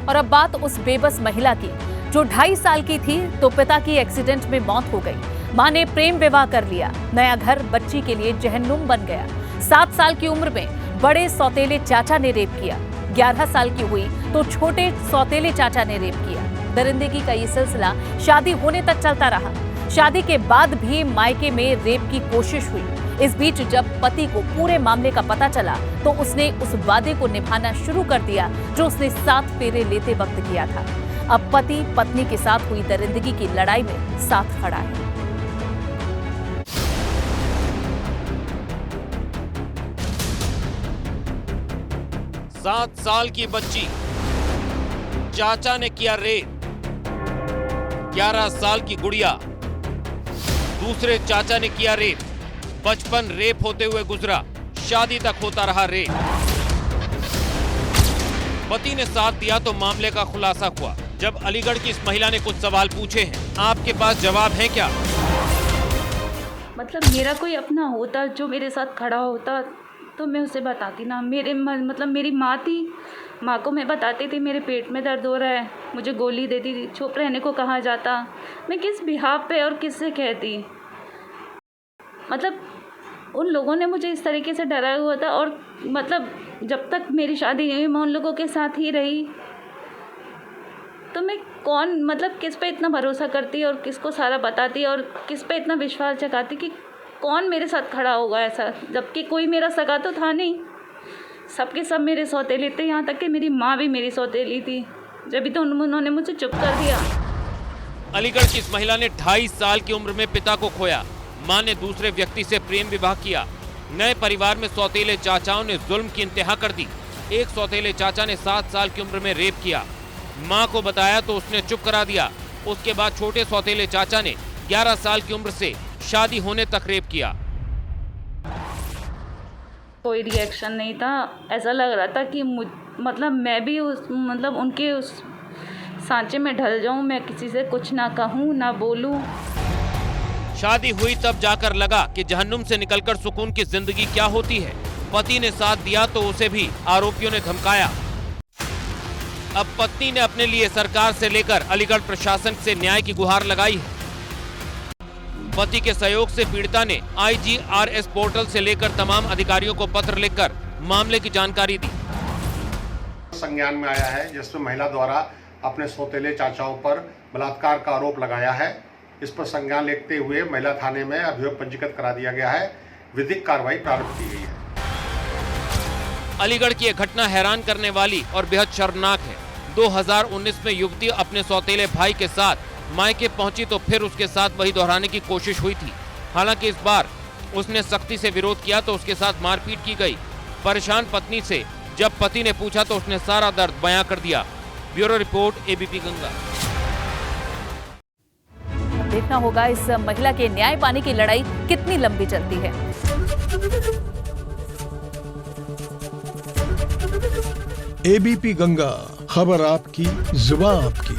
और अब बात उस बेबस महिला की जो 2.5 साल की थी तो पिता की एक्सीडेंट में मौत हो गई। मां ने प्रेम विवाह कर लिया, नया घर बच्ची के लिए जहन्नुम बन गया। 7 साल की उम्र में बड़े सौतेले चाचा ने रेप किया, 11 साल की हुई तो छोटे सौतेले चाचा ने रेप किया। दरिंदगी का ये सिलसिला शादी होने तक चलता रहा। शादी के बाद भी मायके में रेप की कोशिश हुई। इस बीच जब पति को पूरे मामले का पता चला तो उसने उस वादे को निभाना शुरू कर दिया जो उसने 7 फेरे लेते वक्त किया था। अब पति पत्नी के साथ हुई दरिंदगी की लड़ाई में साथ खड़ा है। सात साल की बच्ची, चाचा ने किया रेप। 11 साल की गुड़िया, दूसरे चाचा ने किया रेप। बचपन रेप होते हुए गुजरा, शादी तक होता रहा रेप। पति ने साथ दिया तो मामले का खुलासा हुआ। जब अलीगढ़ की इस महिला ने कुछ सवाल पूछे हैं, आपके पास जवाब है क्या? मतलब मेरा कोई अपना होता जो मेरे साथ खड़ा होता तो मैं उसे बताती ना। मेरी माँ थी, माँ को मैं बताती थी मेरे पेट में दर्द हो रहा है, मुझे गोली देती थी, चुप रहने को कहा जाता। मैं किस बिहाफ पे और किससे कहती? मतलब उन लोगों ने मुझे इस तरीके से डराया हुआ था। और मतलब जब तक मेरी शादी नहीं हुई मैं उन लोगों के साथ ही रही। तो मैं किस पे इतना भरोसा करती और किसको सारा बताती और किस पे इतना विश्वास जगाती कि कौन मेरे साथ खड़ा होगा ऐसा, जबकि कोई मेरा सगा तो था नहीं। सबके सब मेरे सौतेले थे, यहाँ तक कि मेरी माँ भी मेरी सौतेली थी। जब भी तो उन्होंने मुझे चुप कर दिया। अलीगढ़ की इस महिला ने 2.5 साल की उम्र में पिता को खोया। मां ने दूसरे व्यक्ति से प्रेम विवाह किया। नए परिवार में सौतेले चाचाओं ने जुल्म की इंतहा कर दी। एक सौतेले चाचा ने 7 साल की उम्र में रेप किया। मां को बताया तो उसने चुप करा दिया। उसके बाद छोटे सौतेले चाचा ने 11 साल की उम्र से शादी होने तक रेप किया। कोई रिएक्शन नहीं था। ऐसा लग रहा था कि मैं भी उनके उस सांचे में ढल जाऊं, मैं किसी से कुछ ना कहूं ना बोलूं। शादी हुई तब जाकर लगा कि जहन्नुम से निकलकर सुकून की जिंदगी क्या होती है। पति ने साथ दिया तो उसे भी आरोपियों ने धमकाया। अब पत्नी ने अपने लिए सरकार से लेकर अलीगढ़ प्रशासन से न्याय की गुहार लगाई है। पति के सहयोग से पीड़िता ने IGRS पोर्टल से लेकर तमाम अधिकारियों को पत्र लिखकर मामले की जानकारी दी। संज्ञान में आया है जिसमें महिला द्वारा अपने सौतेले चाचाओं पर बलात्कार का आरोप लगाया है। इस पर संज्ञान लेते हुए महिला थाने में अभियोग पंजीकृत करा दिया गया है। विधिक कार्रवाई प्रारंभ की गई है। अलीगढ़ की यह घटना हैरान करने वाली और बेहद शर्मनाक है। 2019 में युवती अपने सौतेले भाई के साथ मायके पहुंची तो फिर उसके साथ वही दोहराने की कोशिश हुई थी। हालांकि इस बार उसने सख्ती से विरोध किया तो उसके साथ मारपीट की गई। परेशान पत्नी से जब पति ने पूछा तो उसने सारा दर्द बयां कर दिया। Bureau report, ABP Ganga. देखना होगा इस महिला के न्याय पाने की लड़ाई कितनी लंबी चलती है। ABP गंगा, खबर आपकी, जुबान आपकी।